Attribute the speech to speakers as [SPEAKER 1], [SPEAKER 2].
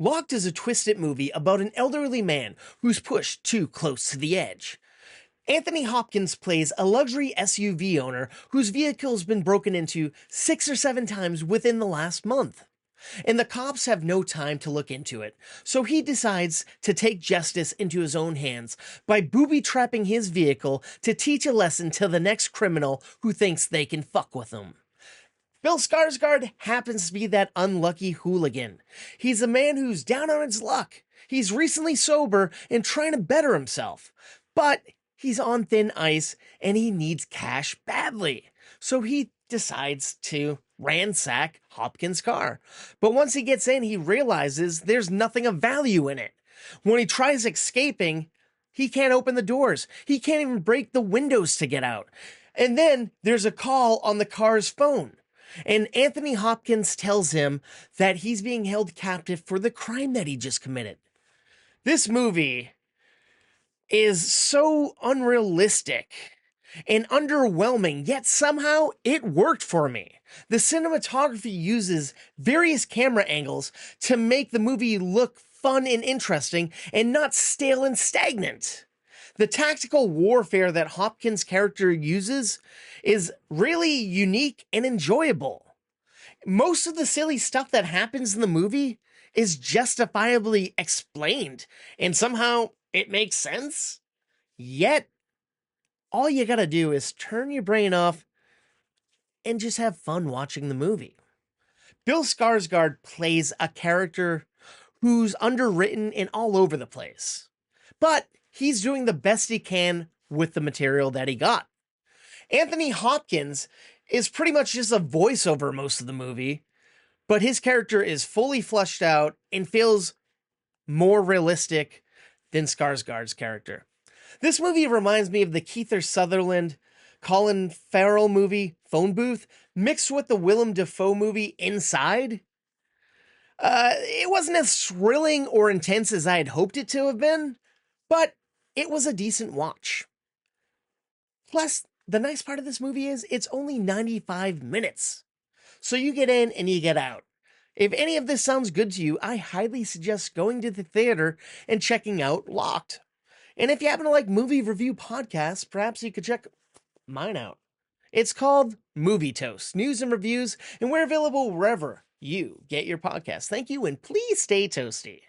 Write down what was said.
[SPEAKER 1] Locked is a twisted movie about an elderly man who's pushed too close to the edge. Anthony Hopkins plays a luxury SUV owner whose vehicle has been broken into 6 or 7 times within the last month. And the cops have no time to look into it, so he decides to take justice into his own hands by booby-trapping his vehicle to teach a lesson to the next criminal who thinks they can fuck with him. Bill Skarsgård happens to be that unlucky hooligan. He's a man who's down on his luck. He's recently sober and trying to better himself. But he's on thin ice and he needs cash badly. So he decides to ransack Hopkins' car. But once he gets in, he realizes there's nothing of value in it. When he tries escaping, he can't open the doors. He can't even break the windows to get out. And then there's a call on the car's phone. And Anthony Hopkins tells him that he's being held captive for the crime that he just committed. This movie is so unrealistic and underwhelming, yet somehow it worked for me. The cinematography uses various camera angles to make the movie look fun and interesting and not stale and stagnant. The tactical warfare that Hopkins' character uses is really unique and enjoyable. Most of the silly stuff that happens in the movie is justifiably explained, and somehow it makes sense. Yet, all you gotta do is turn your brain off and just have fun watching the movie. Bill Skarsgård plays a character who's underwritten and all over the place. But he's doing the best he can with the material that he got. Anthony Hopkins is pretty much just a voiceover most of the movie, but his character is fully fleshed out and feels more realistic than Skarsgård's character. This movie reminds me of the Kiefer Sutherland, Colin Farrell movie Phone Booth, mixed with the Willem Dafoe movie Inside. It wasn't as thrilling or intense as I had hoped it to have been, but it was a decent watch. Plus, the nice part of this movie is it's only 95 minutes. So you get in and you get out. If any of this sounds good to you, I highly suggest going to the theater and checking out Locked. And if you happen to like movie review podcasts, perhaps you could check mine out. It's called Movie Toast, news and reviews, and we're available wherever you get your podcasts. Thank you, and please stay toasty.